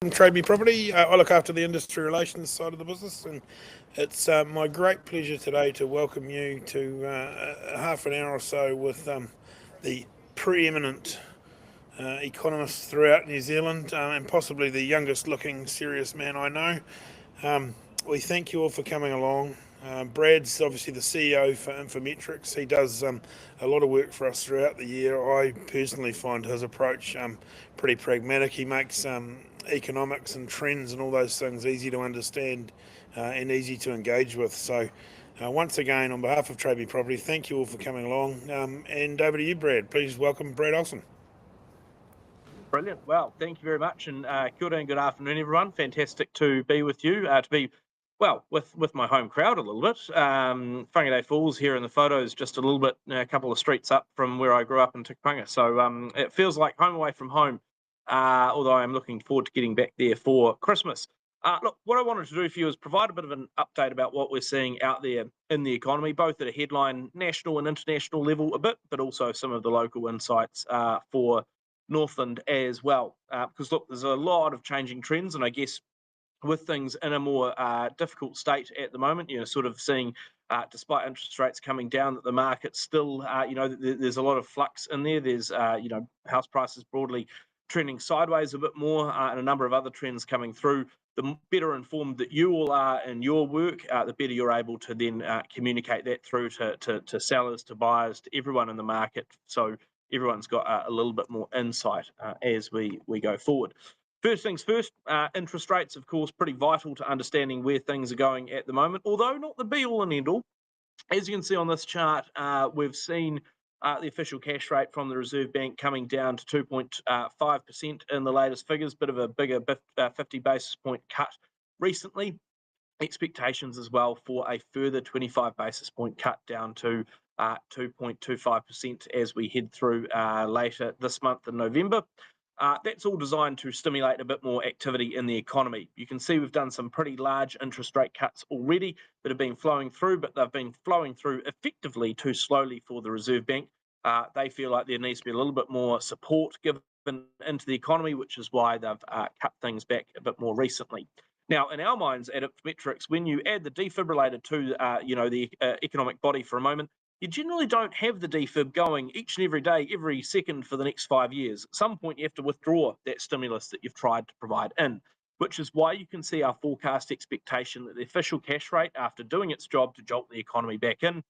Trade Property. I look after the industry relations side of the business, and it's my great pleasure today to welcome you to half an hour or so with the preeminent economist throughout New Zealand, and possibly the youngest looking serious man I know. We thank you all for coming along. Brad's obviously the CEO for Infometrics. He does a lot of work for us throughout the year. I personally find his approach pretty pragmatic. He makes economics and trends and all those things easy to understand and easy to engage with. So once again, on behalf of Trade Property, thank you all for coming along. And over to you, Brad. Please welcome Brad Olsen. Brilliant. Well, thank you very much, and kia ora and good afternoon, everyone. Fantastic to be with you, with my home crowd a little bit. Whangarei Falls here in the photos, just a little bit, a couple of streets up from where I grew up in Tikapanga. So it feels like home away from home, although I'm looking forward to getting back there for Christmas. Look, what I wanted to do for you is provide a bit of an update about what we're seeing out there in the economy, both at a headline, national and international level a bit, but also some of the local insights for Northland as well. Because look, there's a lot of changing trends, and I guess with things in a more difficult state at the moment, sort of seeing, despite interest rates coming down, that the market's still, there's a lot of flux in there. There's, house prices broadly trending sideways a bit more, and a number of other trends coming through. The better informed that you all are in your work, the better you're able to then communicate that through to sellers, to buyers, to everyone in the market. So everyone's got a little bit more insight as we go forward. First things first, interest rates, of course, pretty vital to understanding where things are going at the moment, although not the be-all and end-all. As you can see on this chart, we've seen the official cash rate from the Reserve Bank coming down to 2.5% in the latest figures, bit of a bigger 50 basis point cut recently. Expectations as well for a further 25 basis point cut down to 2.25% as we head through later this month in November. That's all designed to stimulate a bit more activity in the economy. You can see we've done some pretty large interest rate cuts already that have been flowing through, but they've been flowing through effectively too slowly for the Reserve Bank. They feel like there needs to be a little bit more support given into the economy, which is why they've cut things back a bit more recently. Now, in our minds at Infometrics, when you add the defibrillator to the economic body for a moment, you generally don't have the defib going each and every day, every second for the next 5 years. At some point, you have to withdraw that stimulus that you've tried to provide in, which is why you can see our forecast expectation that the official cash rate, after doing its job to jolt the economy back in,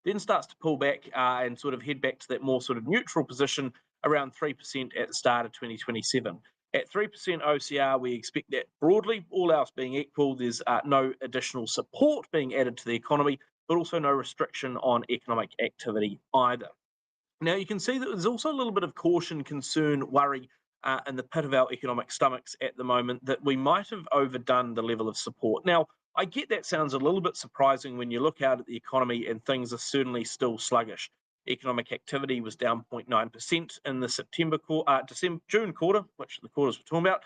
then starts to pull back and sort of head back to that more sort of neutral position around 3% at the start of 2027. At 3% OCR, we expect that broadly, all else being equal, there's no additional support being added to the economy, but also no restriction on economic activity either. Now, you can see that there's also a little bit of caution, concern, worry in the pit of our economic stomachs at the moment that we might have overdone the level of support. Now, I get that sounds a little bit surprising when you look out at the economy and things are certainly still sluggish. Economic activity was down 0.9% in the June quarter, which the quarters we're talking about.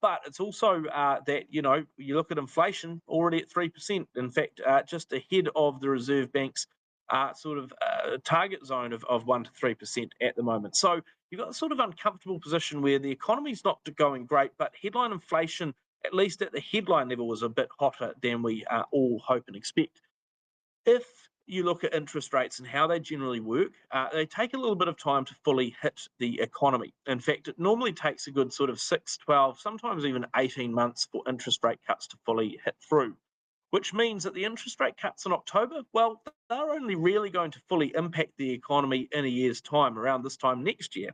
But it's also that, you look at inflation already at 3%. In fact, just ahead of the Reserve Bank's target zone of 1 to 3% at the moment. So you've got a sort of uncomfortable position where the economy's not going great, but headline inflation, at least at the headline level, was a bit hotter than we all hope and expect. If you look at interest rates and how they generally work, they take a little bit of time to fully hit the economy. In fact, it normally takes a good sort of 6, 12, sometimes even 18 months for interest rate cuts to fully hit through, which means that the interest rate cuts in October, well, they're only really going to fully impact the economy in a year's time, around this time next year.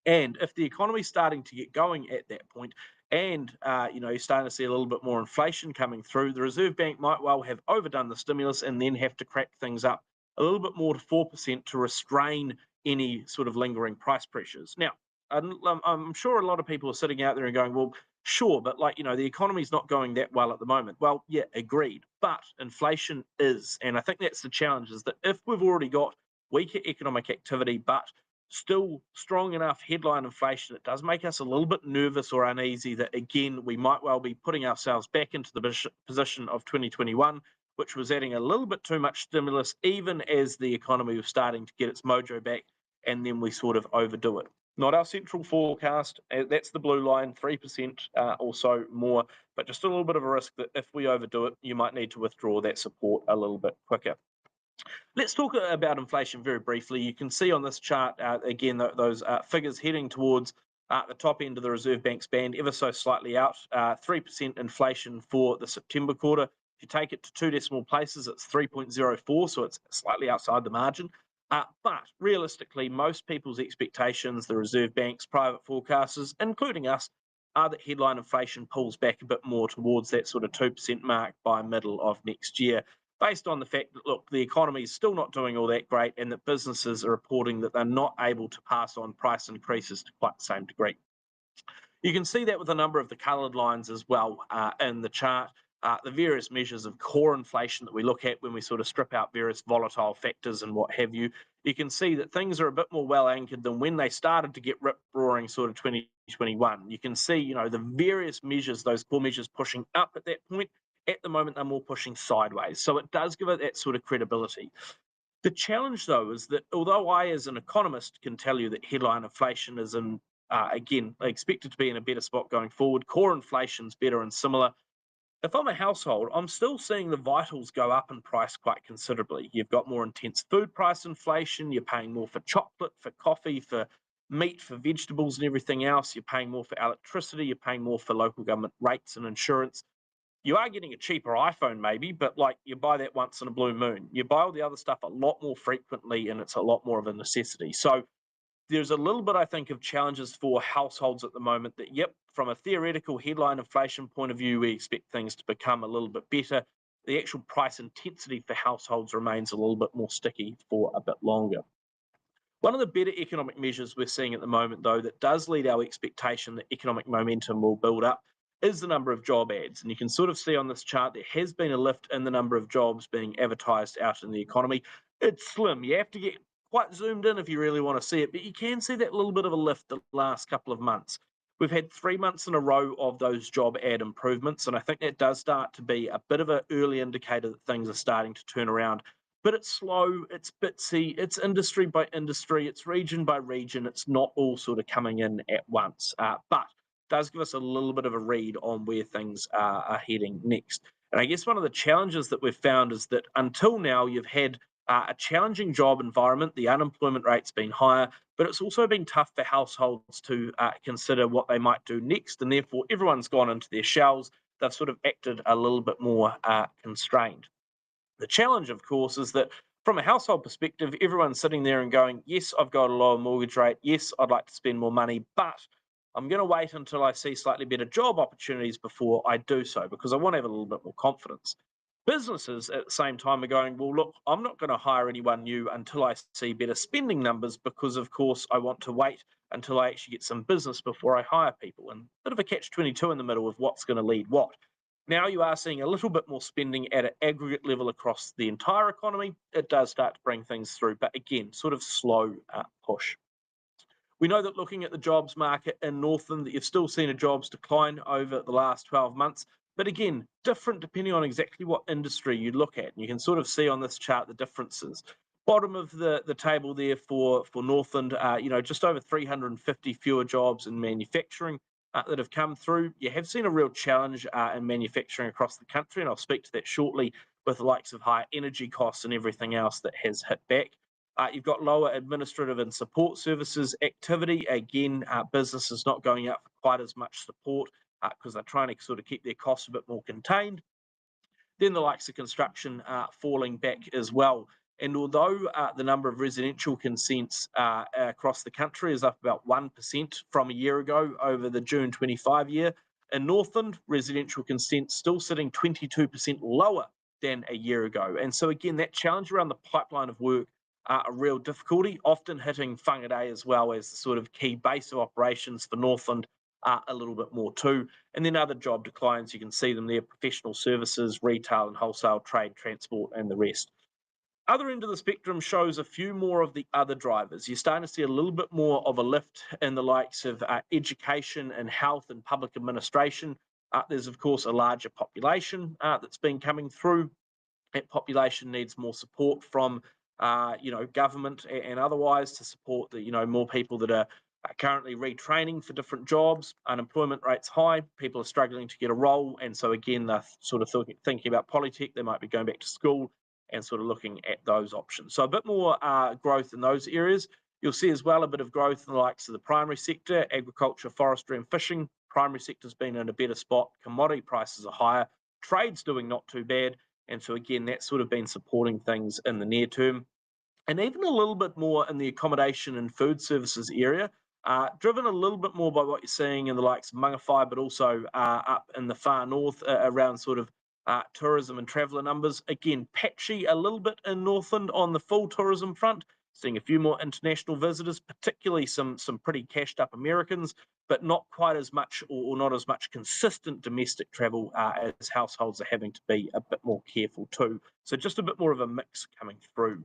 And if the economy's starting to get going at that point, and you're starting to see a little bit more inflation coming through, the Reserve Bank might well have overdone the stimulus and then have to crack things up a little bit more to 4% to restrain any sort of lingering price pressures. Now, I'm sure a lot of people are sitting out there and going, well, sure, but the economy's not going that well at the moment. Well, yeah, agreed. But inflation is, and I think that's the challenge, is that if we've already got weaker economic activity, but still strong enough headline inflation, it does make us a little bit nervous or uneasy that, again, we might well be putting ourselves back into the position of 2021, which was adding a little bit too much stimulus, even as the economy was starting to get its mojo back, and then we sort of overdo it. not our central forecast. That's the blue line, 3% or so more, but just a little bit of a risk that if we overdo it, you might need to withdraw that support a little bit quicker. Let's talk about inflation very briefly. You can see on this chart, again, those figures heading towards the top end of the Reserve Bank's band, ever so slightly out, 3% inflation for the September quarter. If you take it to 2 decimal places, it's 3.04, so it's slightly outside the margin. But realistically, most people's expectations, the Reserve Bank's private forecasters, including us, are that headline inflation pulls back a bit more towards that sort of 2% mark by middle of next year, based on the fact that, look, the economy is still not doing all that great and that businesses are reporting that they're not able to pass on price increases to quite the same degree. You can see that with a number of the coloured lines as well in the chart. The various measures of core inflation that we look at when we sort of strip out various volatile factors and what have you, you can see that things are a bit more well anchored than when they started to get rip-roaring sort of 2021. You can see, the various measures, those core measures pushing up at that point. At the moment, they're more pushing sideways. So it does give it that sort of credibility. The challenge, though, is that although I, as an economist, can tell you that headline inflation is again, expected to be in a better spot going forward, core inflation's better and similar. If I'm a household, I'm still seeing the vitals go up in price quite considerably. You've got more intense food price inflation. You're paying more for chocolate, for coffee, for meat, for vegetables and everything else. You're paying more for electricity. You're paying more for local government rates and insurance. You are getting a cheaper iPhone maybe, but you buy that once in a blue moon. You buy all the other stuff a lot more frequently and it's a lot more of a necessity. So there's a little bit, I think, of challenges for households at the moment that, yep, from a theoretical headline inflation point of view, we expect things to become a little bit better. The actual price intensity for households remains a little bit more sticky for a bit longer. One of the better economic measures we're seeing at the moment, though, that does lead our expectation that economic momentum will build up is the number of job ads. And you can sort of see on this chart there has been a lift in the number of jobs being advertised out in the economy. It's slim. You have to get quite zoomed in if you really want to see it, but you can see that little bit of a lift the last couple of months. We've had 3 months in a row of those job ad improvements, and I think that does start to be a bit of an early indicator that things are starting to turn around. But it's slow, it's bitsy, it's industry by industry, it's region by region, it's not all sort of coming in at once. But does give us a little bit of a read on where things are heading next. And I guess one of the challenges that we've found is that until now you've had a challenging job environment, the unemployment rate's been higher, but it's also been tough for households to consider what they might do next, and therefore everyone's gone into their shells. They've sort of acted a little bit more constrained. The challenge, of course, is that from a household perspective, everyone's sitting there and going, yes, I've got a lower mortgage rate. Yes, I'd like to spend more money, but I'm going to wait until I see slightly better job opportunities before I do so, because I want to have a little bit more confidence. Businesses at the same time are going, well, look, I'm not going to hire anyone new until I see better spending numbers, because, of course, I want to wait until I actually get some business before I hire people. And a bit of a catch-22 in the middle of what's going to lead what. Now you are seeing a little bit more spending at an aggregate level across the entire economy. It does start to bring things through, but again, sort of slow push. We know that looking at the jobs market in Northland, that you've still seen a jobs decline over the last 12 months. But again, different depending on exactly what industry you look at. And you can sort of see on this chart the differences. Bottom of the table there for Northland, just over 350 fewer jobs in manufacturing that have come through. You have seen a real challenge in manufacturing across the country, and I'll speak to that shortly, with the likes of higher energy costs and everything else that has hit back. You've got lower administrative and support services activity. Again, businesses not going out for quite as much support because they're trying to sort of keep their costs a bit more contained. Then the likes of construction falling back as well. And although the number of residential consents across the country is up about 1% from a year ago over the June 25 year, in Northland, residential consents still sitting 22% lower than a year ago. And so again, that challenge around the pipeline of work, a real difficulty, often hitting Whangarei as well as the sort of key base of operations for Northland a little bit more too. And then other job declines, you can see them there, professional services, retail and wholesale, trade, transport, and the rest. Other end of the spectrum shows a few more of the other drivers. You're starting to see a little bit more of a lift in the likes of education and health and public administration. There's, of course, a larger population that's been coming through. That population needs more support from government and otherwise to support the more people that are currently retraining for different jobs. Unemployment rate's high. People are struggling to get a role. And so, again, they're sort of thinking about Polytech. They might be going back to school and sort of looking at those options. So a bit more growth in those areas. You'll see as well a bit of growth in the likes of the primary sector, agriculture, forestry and fishing. Primary sector's been in a better spot. Commodity prices are higher. Trade's doing not too bad. And so, again, that's sort of been supporting things in the near term. And even a little bit more in the accommodation and food services area, driven a little bit more by what you're seeing in the likes of Mangawhai, but also up in the far north around sort of tourism and traveller numbers. Again, patchy a little bit in Northland on the full tourism front, seeing a few more international visitors, particularly some pretty cashed up Americans, but not quite as much or not as much consistent domestic travel as households are having to be a bit more careful too. So just a bit more of a mix coming through.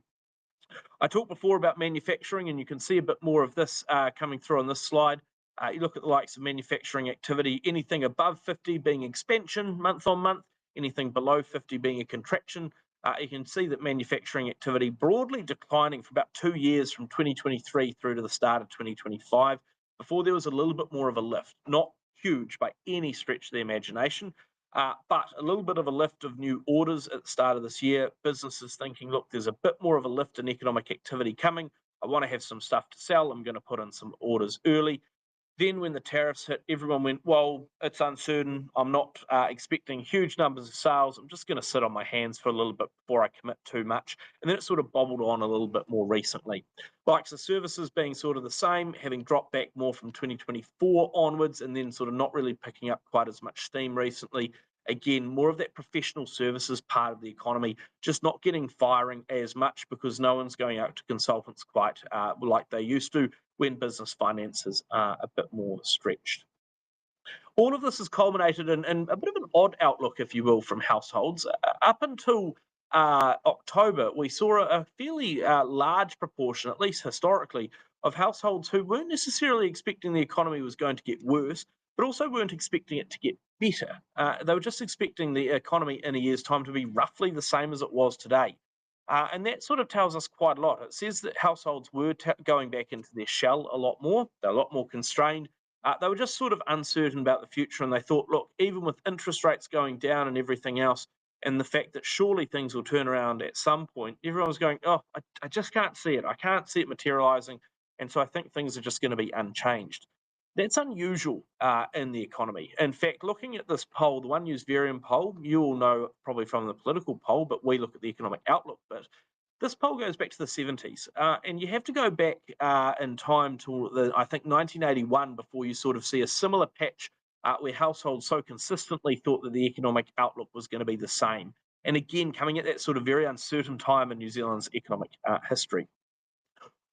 I talked before about manufacturing, and you can see a bit more of this coming through on this slide. You look at the likes of manufacturing activity, anything above 50 being expansion month on month, anything below 50 being a contraction. You can see that manufacturing activity broadly declining for about 2 years from 2023 through to the start of 2025, before there was a little bit more of a lift. Not huge by any stretch of the imagination, but a little bit of a lift of new orders at the start of this year. Businesses thinking, look, there's a bit more of a lift in economic activity coming. I want to have some stuff to sell. I'm going to put in some orders early. Then when the tariffs hit, everyone went, well, it's uncertain. I'm not expecting huge numbers of sales. I'm just going to sit on my hands for a little bit before I commit too much. And then it sort of bobbled on a little bit more recently. Likes of services being sort of the same, having dropped back more from 2024 onwards, and then sort of not really picking up quite as much steam recently. Again, more of that professional services part of the economy, just not getting firing as much because no one's going out to consultants quite like they used to when business finances are a bit more stretched. All of this has culminated in a bit of an odd outlook, if you will, from households. Up until October, we saw a fairly large proportion, at least historically, of households who weren't necessarily expecting the economy was going to get worse, but also weren't expecting it to get better. They were just expecting the economy in a year's time to be roughly the same as it was today. And that sort of tells us quite a lot. It says that households were going back into their shell a lot more. They're a lot more constrained. They were just sort of uncertain about the future, and they thought, look, even with interest rates going down and everything else, and the fact that surely things will turn around at some point, everyone was going, oh, I just can't see it. I can't see it materializing. And so I think things are just going to be unchanged. That's unusual in the economy. In fact, looking at this poll, the One News Varium poll, you all know probably from the political poll, but we look at the economic outlook bit. This poll goes back to the 70s, and you have to go back in time to, I think, 1981 before you sort of see a similar patch where households so consistently thought that the economic outlook was going to be the same. And again, coming at that sort of very uncertain time in New Zealand's economic history.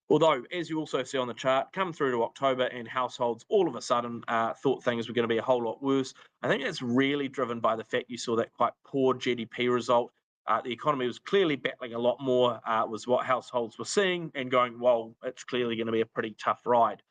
Although, as you also see on the chart, come through to October and households all of a sudden thought things were going to be a whole lot worse. I think that's really driven by the fact you saw that quite poor GDP result. The economy was clearly battling a lot more, was what households were seeing and going, well, it's clearly going to be a pretty tough ride.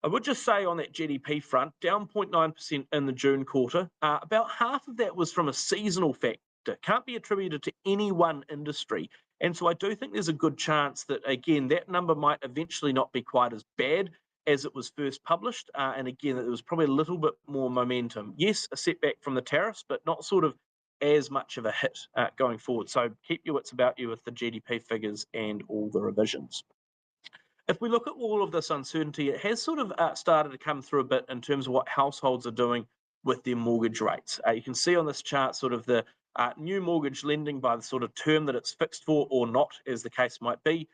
I would just say on that GDP front, down 0.9% in the June quarter. About half of that was from a seasonal factor. Can't be attributed to any one industry. And so I do think there's a good chance that, again, that number might eventually not be quite as bad as it was first published. And again, there was probably a little bit more momentum. Yes, a setback from the tariffs, but not sort of as much of a hit going forward. So keep your wits about you with the GDP figures and all the revisions. If we look at all of this uncertainty, it has sort of started to come through a bit in terms of what households are doing with their mortgage rates. You can see on this chart sort of the new mortgage lending by the sort of term that it's fixed for or not, as the case might be.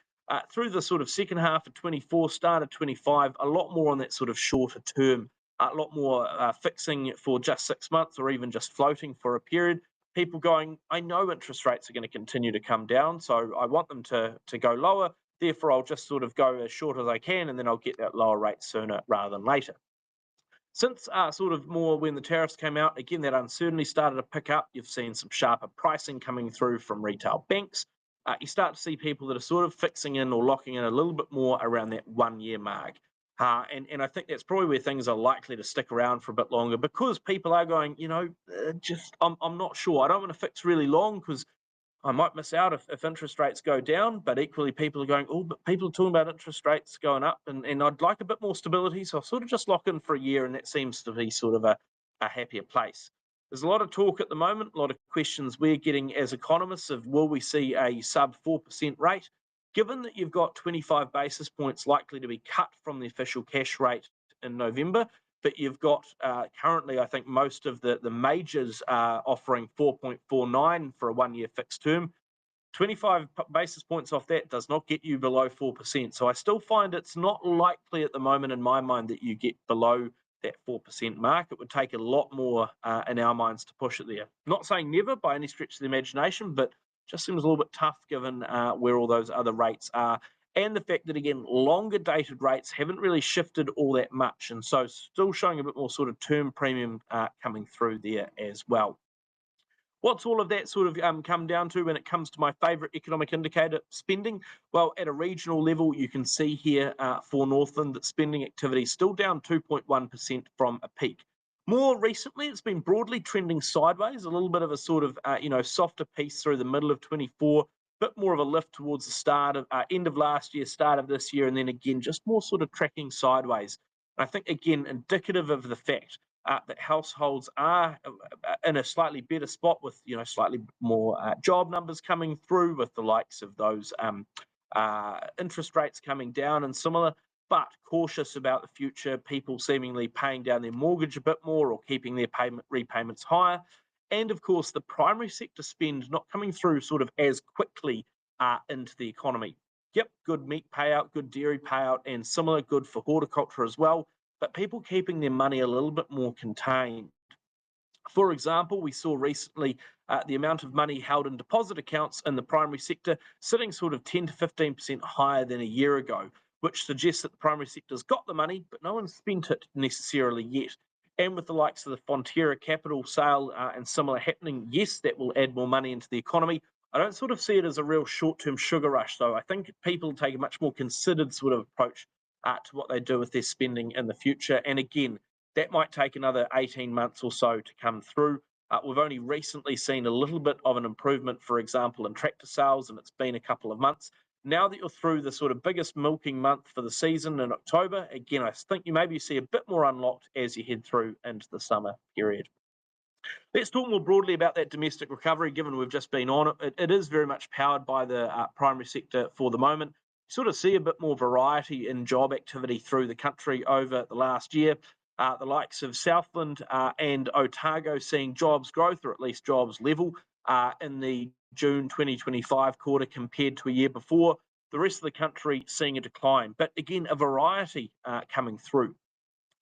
Through the sort of second half of 24, start of 25, a lot more on that sort of shorter term, a lot more fixing for just 6 months or even just floating for a period. People going, I know interest rates are going to continue to come down, so I want them to go lower. Therefore, I'll just sort of go as short as I can, and then I'll get that lower rate sooner rather than later. Since sort of more when the tariffs came out, again, that uncertainty started to pick up. You've seen some sharper pricing coming through from retail banks. You start to see people that are sort of fixing in or locking in a little bit more around that 1 year mark. And I think that's probably where things are likely to stick around for a bit longer because people are going, I'm not sure. I don't want to fix really long because I might miss out if interest rates go down, but equally people are going, oh, but people are talking about interest rates going up, and I'd like a bit more stability. So I'll sort of just lock in for a year, and that seems to be sort of a happier place. There's a lot of talk at the moment, a lot of questions we're getting as economists of will we see a sub 4% rate? Given that you've got 25 basis points likely to be cut from the official cash rate in November, but you've got currently, I think most of the majors are offering 4.49 for a 1-year fixed term. 25 basis points off that does not get you below 4%. So I still find it's not likely at the moment in my mind that you get below that 4% mark. It would take a lot more in our minds to push it there. Not saying never by any stretch of the imagination, but just seems a little bit tough given where all those other rates are. And the fact that, again, longer dated rates haven't really shifted all that much. And so still showing a bit more sort of term premium coming through there as well. What's all of that sort of come down to when it comes to my favourite economic indicator, spending? Well, at a regional level, you can see here for Northland that spending activity is still down 2.1% from a peak. More recently, it's been broadly trending sideways, a little bit of a sort of softer piece through the middle of 24, bit more of a lift towards the start of end of last year, start of this year, and then again just more sort of tracking sideways. And I think again indicative of the fact that households are in a slightly better spot with slightly more job numbers coming through, with the likes of those interest rates coming down and similar, but cautious about the future, people seemingly paying down their mortgage a bit more or keeping their repayments higher. And of course, the primary sector spend not coming through sort of as quickly into the economy. Yep, good meat payout, good dairy payout, and similar, good for horticulture as well, but people keeping their money a little bit more contained. For example, we saw recently the amount of money held in deposit accounts in the primary sector sitting sort of 10 to 15% higher than a year ago, which suggests that the primary sector's got the money, but no one's spent it necessarily yet. And with the likes of the Fonterra Capital sale and similar happening, yes, that will add more money into the economy. I don't sort of see it as a real short-term sugar rush, though. I think people take a much more considered sort of approach to what they do with their spending in the future. And again, that might take another 18 months or so to come through. We've only recently seen a little bit of an improvement, for example, in tractor sales, and it's been a couple of months. Now that you're through the sort of biggest milking month for the season in October, again, I think you maybe see a bit more unlocked as you head through into the summer period. Let's talk more broadly about that domestic recovery, given we've just been on it. It is very much powered by the primary sector for the moment. You sort of see a bit more variety in job activity through the country over the last year. The likes of Southland and Otago seeing jobs growth, or at least jobs level, in the June 2025 quarter compared to a year before. The rest of the country seeing a decline, but again, a variety coming through.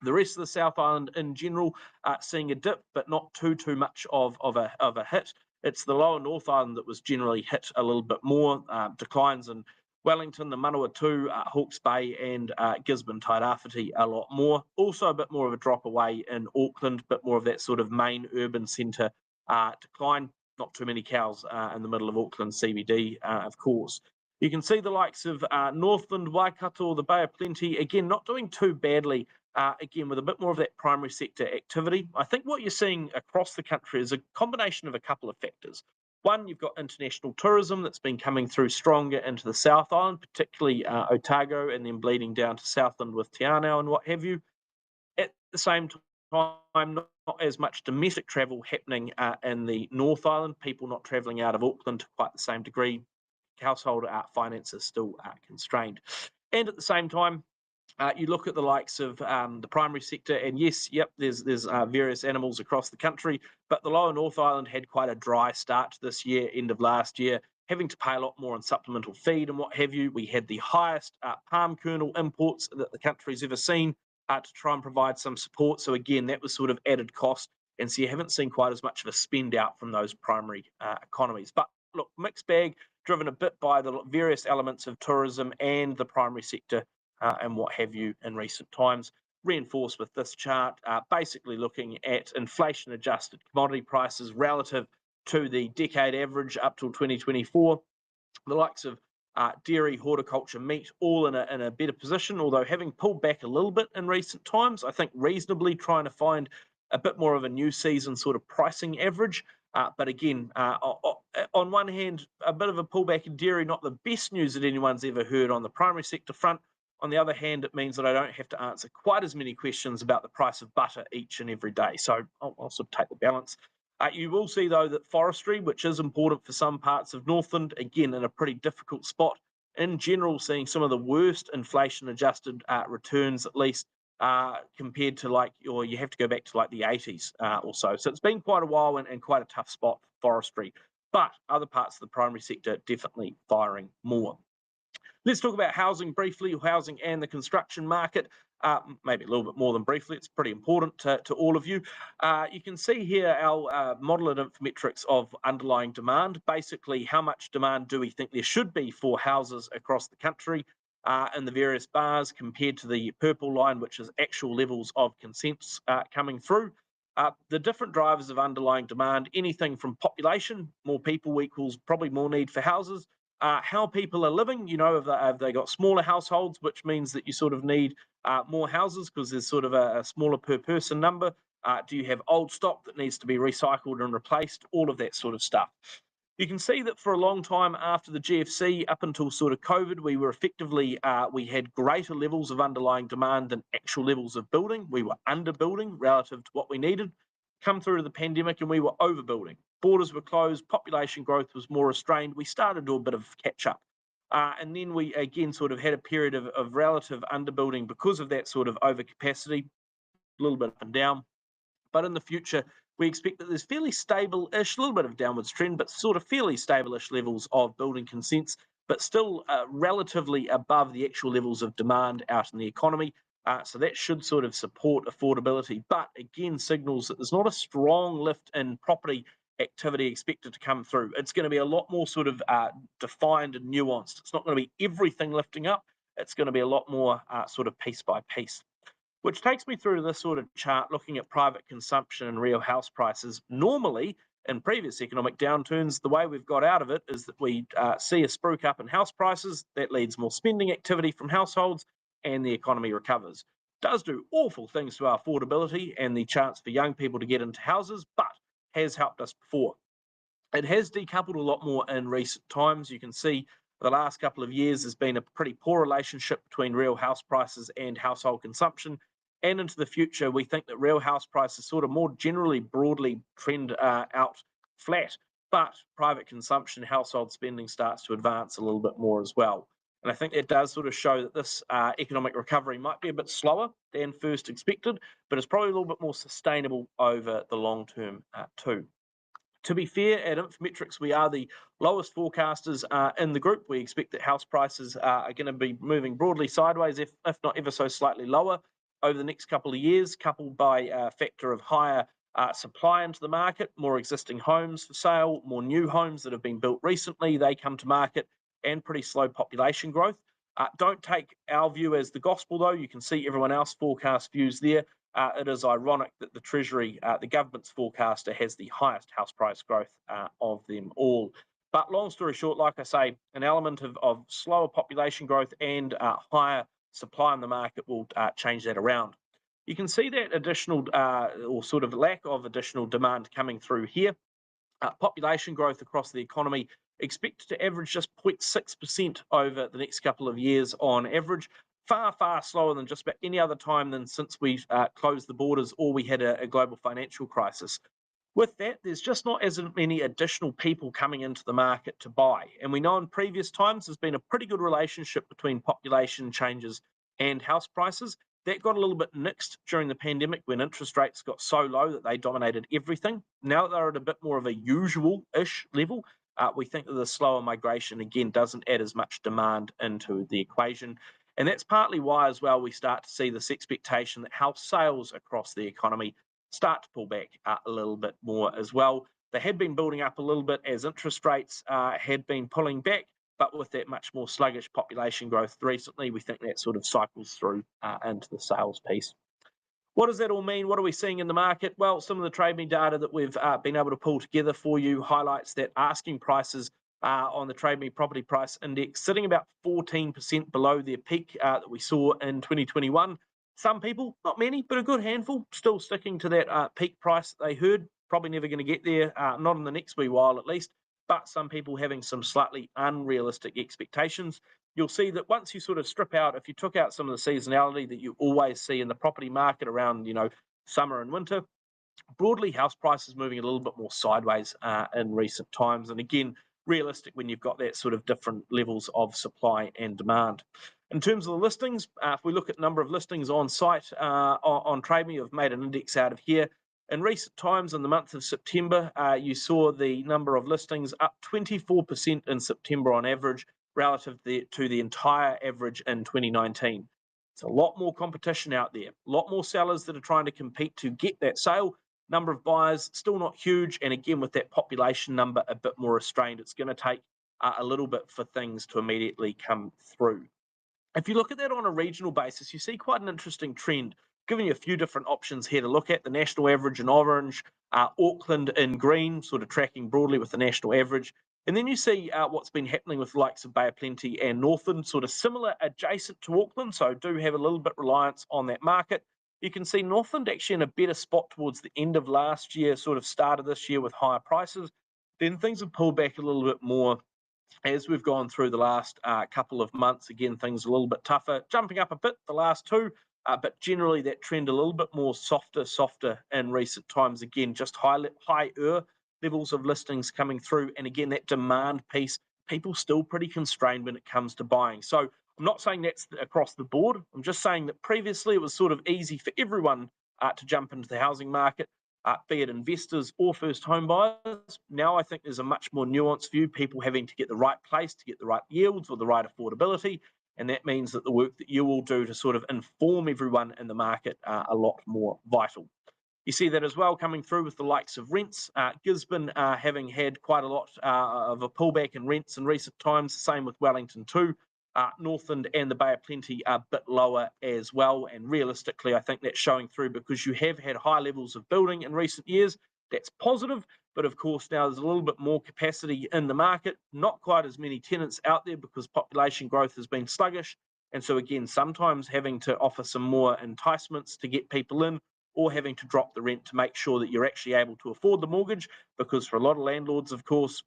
The rest of the South Island in general seeing a dip, but not too much of a hit. It's the lower North Island that was generally hit a little bit more. Declines in Wellington, the Manawatu, Hawke's Bay, and Gisborne, Tairāwhiti a lot more. Also a bit more of a drop away in Auckland, bit more of that sort of main urban centre decline. Not too many cows in the middle of Auckland CBD, of course. You can see the likes of Northland, Waikato, the Bay of Plenty, again, not doing too badly, again, with a bit more of that primary sector activity. I think what you're seeing across the country is a combination of a couple of factors. One, you've got international tourism that's been coming through stronger into the South Island, particularly Otago, and then bleeding down to Southland with Te Anau and what have you. At the same time, not as much domestic travel happening in the North Island, people not travelling out of Auckland to quite the same degree. Household finances still constrained. And at the same time, you look at the likes of the primary sector, and yes, yep, there's various animals across the country, but the lower North Island had quite a dry start to this year, end of last year, having to pay a lot more on supplemental feed and what have you. We had the highest palm kernel imports that the country's ever seen to try and provide some support. So again, that was sort of added cost, and so you haven't seen quite as much of a spend out from those primary economies. But look, mixed bag, driven a bit by the various elements of tourism and the primary sector and what have you in recent times. Reinforced with this chart, basically looking at inflation-adjusted commodity prices relative to the decade average up till 2024. The likes of dairy, horticulture, meat, all in a better position, although having pulled back a little bit in recent times, I think reasonably trying to find a bit more of a new season sort of pricing average. But again, on one hand, a bit of a pullback in dairy, not the best news that anyone's ever heard on the primary sector front. On the other hand, it means that I don't have to answer quite as many questions about the price of butter each and every day. So I'll sort of take the balance. You will see, though, that forestry, which is important for some parts of Northland, again, in a pretty difficult spot. In general, seeing some of the worst inflation-adjusted returns, at least, compared to or you have to go back to the 80s or so. So it's been quite a while and quite a tough spot for forestry. But other parts of the primary sector definitely firing more. Let's talk about housing briefly, housing and the construction market. Maybe a little bit more than briefly. It's pretty important to all of you. You can see here our model and Infometrics of underlying demand. Basically, how much demand do we think there should be for houses across the country in the various bars compared to the purple line, which is actual levels of consents coming through. The different drivers of underlying demand, anything from population, more people equals probably more need for houses, how people are living, have they got smaller households, which means that you sort of need more houses because there's sort of a smaller per person number. Do you have old stock that needs to be recycled and replaced? All of that sort of stuff. You can see that for a long time after the GFC, up until sort of COVID, we were effectively, we had greater levels of underlying demand than actual levels of building. We were underbuilding relative to what we needed. Come through to the pandemic and we were overbuilding. Borders were closed, population growth was more restrained. We started to do a bit of catch up. And then we again sort of had a period of relative underbuilding because of that sort of overcapacity, a little bit up and down. But in the future, we expect that there's fairly stable-ish, a little bit of downwards trend, but sort of fairly stable-ish levels of building consents, but still relatively above the actual levels of demand out in the economy. So that should sort of support affordability, but again signals that there's not a strong lift in property activity expected to come through. It's going to be a lot more sort of defined and nuanced. It's not going to be everything lifting up. It's going to be a lot more sort of piece by piece. Which takes me through to this sort of chart looking at private consumption and real house prices. Normally, in previous economic downturns, the way we've got out of it is that we see a spruik up in house prices. That leads more spending activity from households and the economy recovers. Does do awful things to our affordability and the chance for young people to get into houses, but has helped us before. It has decoupled a lot more in recent times. You can see the last couple of years there's been a pretty poor relationship between real house prices and household consumption. And into the future, we think that real house prices sort of more generally broadly trend out flat, but private consumption, household spending starts to advance a little bit more as well. And I think it does sort of show that this economic recovery might be a bit slower than first expected, but it's probably a little bit more sustainable over the long term too. To be fair, at Infometrics, we are the lowest forecasters in the group. We expect that house prices are going to be moving broadly sideways, if not ever so slightly lower, over the next couple of years, coupled by a factor of higher supply into the market, more existing homes for sale, more new homes that have been built recently, they come to market, and pretty slow population growth. Don't take our view as the gospel, though. You can see everyone else forecast views there. It is ironic that the Treasury, the government's forecaster, has the highest house price growth of them all. But long story short, like I say, an element of slower population growth and higher supply in the market will change that around. You can see that additional or sort of lack of additional demand coming through here. Population growth across the economy expected to average just 0.6% over the next couple of years on average. Far, far slower than just about any other time than since we closed the borders or we had a global financial crisis. With that, there's just not as many additional people coming into the market to buy. And we know in previous times there's been a pretty good relationship between population changes and house prices. That got a little bit nixed during the pandemic when interest rates got so low that they dominated everything. Now that they're at a bit more of a usual-ish level, we think that the slower migration, again, doesn't add as much demand into the equation. And that's partly why, as well, we start to see this expectation that house sales across the economy start to pull back a little bit more as well. They had been building up a little bit as interest rates had been pulling back, but with that much more sluggish population growth recently, we think that sort of cycles through into the sales piece. What does that all mean? What are we seeing in the market? Well, some of the Trade Me data that we've been able to pull together for you highlights that asking prices on the Trade Me Property Price Index sitting about 14% below their peak that we saw in 2021. Some people, not many, but a good handful, still sticking to that peak price that they heard. probably never going to get there, not in the next wee while at least, but some people having some slightly unrealistic expectations. You'll see that once you sort of strip out, if you took out some of the seasonality that you always see in the property market around, summer and winter, broadly house prices moving a little bit more sideways in recent times. And again, realistic when you've got that sort of different levels of supply and demand. In terms of the listings, if we look at number of listings on site on TradeMe, I've made an index out of here. In recent times, in the month of September, you saw the number of listings up 24% in September on average relative to the entire average in 2019. It's a lot more competition out there, a lot more sellers that are trying to compete to get that sale. Number of buyers still not huge, and again with that population number a bit more restrained, it's going to take a little bit for things to immediately come through. If you look at that on a regional basis, you see quite an interesting trend, giving you a few different options here to look at. The national average in orange, Auckland in green, sort of tracking broadly with the national average. And then you see what's been happening with the likes of Bay of Plenty and Northland, sort of similar, adjacent to Auckland, so do have a little bit reliance on that market. You can see Northland actually in a better spot towards the end of last year, sort of started this year with higher prices. Then things have pulled back a little bit more as we've gone through the last couple of months. Again, things are a little bit tougher, jumping up a bit the last two, but generally that trend a little bit more softer in recent times. Again, just higher levels of listings coming through. And again, that demand piece, people still pretty constrained when it comes to buying. So I'm not saying that's across the board. I'm just saying that previously it was sort of easy for everyone to jump into the housing market, be it investors or first home buyers. Now I think there's a much more nuanced view, people having to get the right place to get the right yields or the right affordability. And that means that the work that you will do to sort of inform everyone in the market are a lot more vital. You see that as well coming through with the likes of rents. Gisborne having had quite a lot of a pullback in rents in recent times, same with Wellington too. Northland and the Bay of Plenty are a bit lower as well. And realistically, I think that's showing through because you have had high levels of building in recent years. That's positive. But of course, now there's a little bit more capacity in the market, not quite as many tenants out there because population growth has been sluggish. And so again, sometimes having to offer some more enticements to get people in, or having to drop the rent to make sure that you're actually able to afford the mortgage, because for a lot of landlords, of course,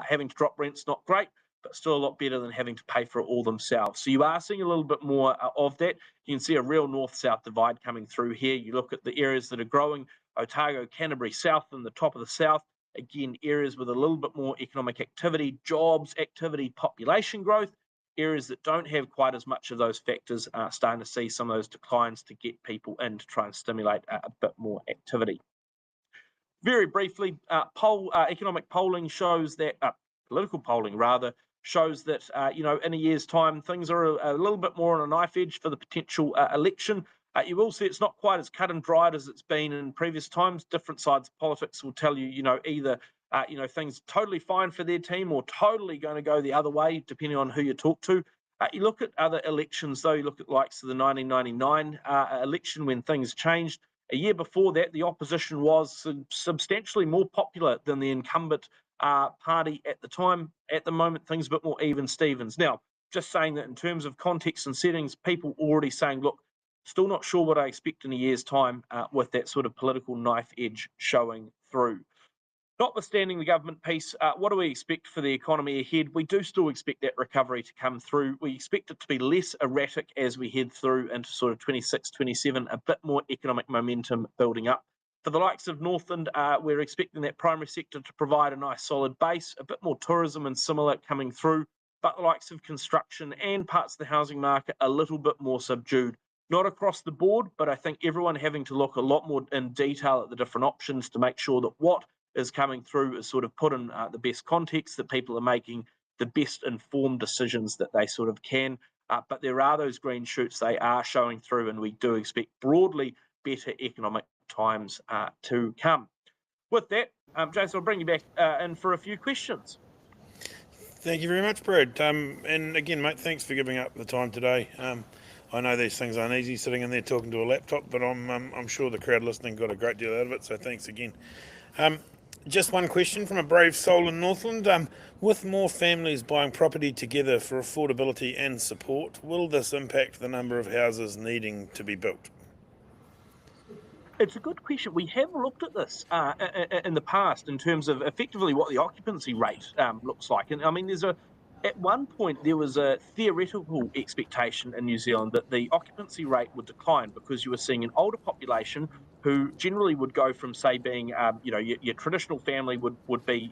having to drop rent's not great, but still a lot better than having to pay for it all themselves. So you are seeing a little bit more of that. You can see a real north-south divide coming through here. You look at the areas that are growing, Otago, Canterbury South and the top of the south. Again, areas with a little bit more economic activity, jobs, activity, population growth. Areas that don't have quite as much of those factors are starting to see some of those declines to get people in to try and stimulate a bit more activity. Very briefly, economic polling shows that, political polling rather, shows that, in a year's time, things are a little bit more on a knife edge for the potential election. You will see it's not quite as cut and dried as it's been in previous times. Different sides of politics will tell you, either things totally fine for their team or totally going to go the other way, depending on who you talk to. You look at other elections, though, you look at likes of the 1999 election when things changed. A year before that, the opposition was substantially more popular than the incumbent party at the time. At the moment, things a bit more even Stevens. Now, just saying that in terms of context and settings, people already saying, look, still not sure what I expect in a year's time with that sort of political knife edge showing through. Notwithstanding the government piece, what do we expect for the economy ahead? We do still expect that recovery to come through. We expect it to be less erratic as we head through into sort of 26, 27, a bit more economic momentum building up. For the likes of Northland, we're expecting that primary sector to provide a nice solid base, a bit more tourism and similar coming through, but the likes of construction and parts of the housing market a little bit more subdued. Not across the board, but I think everyone having to look a lot more in detail at the different options to make sure that what is coming through is sort of put in the best context, that people are making the best informed decisions that they sort of can. But there are those green shoots, they are showing through, and we do expect broadly better economic times to come. With that, Jason, I'll bring you back in for a few questions. Thank you very much, Brad. And again, mate, thanks for giving up the time today. I know these things aren't easy sitting in there talking to a laptop, but I'm sure the crowd listening got a great deal out of it, so thanks again. Just one question from a brave soul in Northland. With more families buying property together for affordability and support, will this impact the number of houses needing to be built? It's a good question. We have looked at this in the past in terms of effectively what the occupancy rate looks like. And I mean, at one point there was a theoretical expectation in New Zealand that the occupancy rate would decline because you were seeing an older population who generally would go from, say, being, your traditional family would be,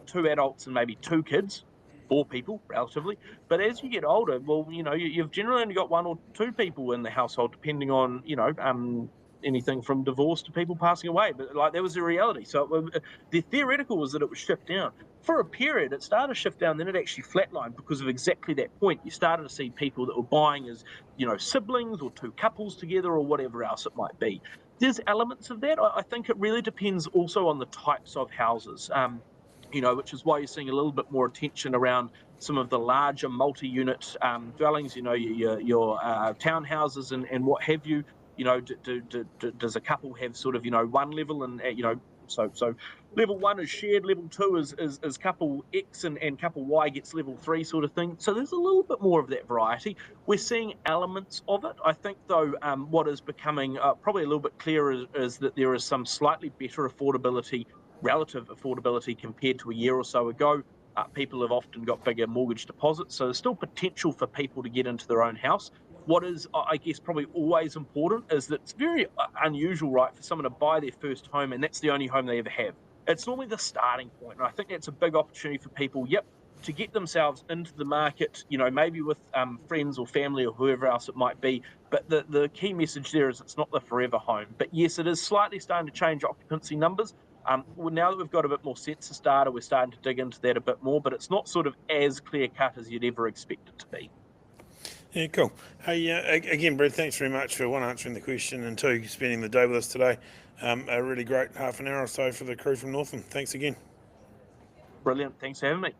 two adults and maybe two kids, four people relatively. But as you get older, well, you've generally only got one or two people in the household, depending on, anything from divorce to people passing away. But like that was the reality. So the theoretical was that it would shift down. For a period, it started to shift down, then it actually flatlined because of exactly that point. You started to see people that were buying as, siblings or two couples together or whatever else it might be. There's elements of that. I think it really depends also on the types of houses. Which is why you're seeing a little bit more attention around some of the larger multi-unit dwellings, your townhouses and what have you. Does a couple have sort of, one level and, so level one is shared, level two is couple X and couple Y gets level 3 sort of thing. So there's a little bit more of that variety. We're seeing elements of it. I think, though, what is becoming probably a little bit clearer is that there is some slightly better relative affordability compared to a year or so ago. People have often got bigger mortgage deposits, so there's still potential for people to get into their own house. What is, I guess, probably always important is that it's very unusual, right, for someone to buy their first home and that's the only home they ever have. It's normally the starting point, and I think that's a big opportunity for people, to get themselves into the market, maybe with friends or family or whoever else it might be. But the key message there is it's not the forever home. But yes, it is slightly starting to change occupancy numbers. Well, now that we've got a bit more census data, we're starting to dig into that a bit more, but it's not sort of as clear cut as you'd ever expect it to be. Yeah, cool. Hey, again, Brad, thanks very much for, one, answering the question, and two, spending the day with us today. A really great half an hour or so for the crew from Northland. Thanks again. Brilliant. Thanks for having me.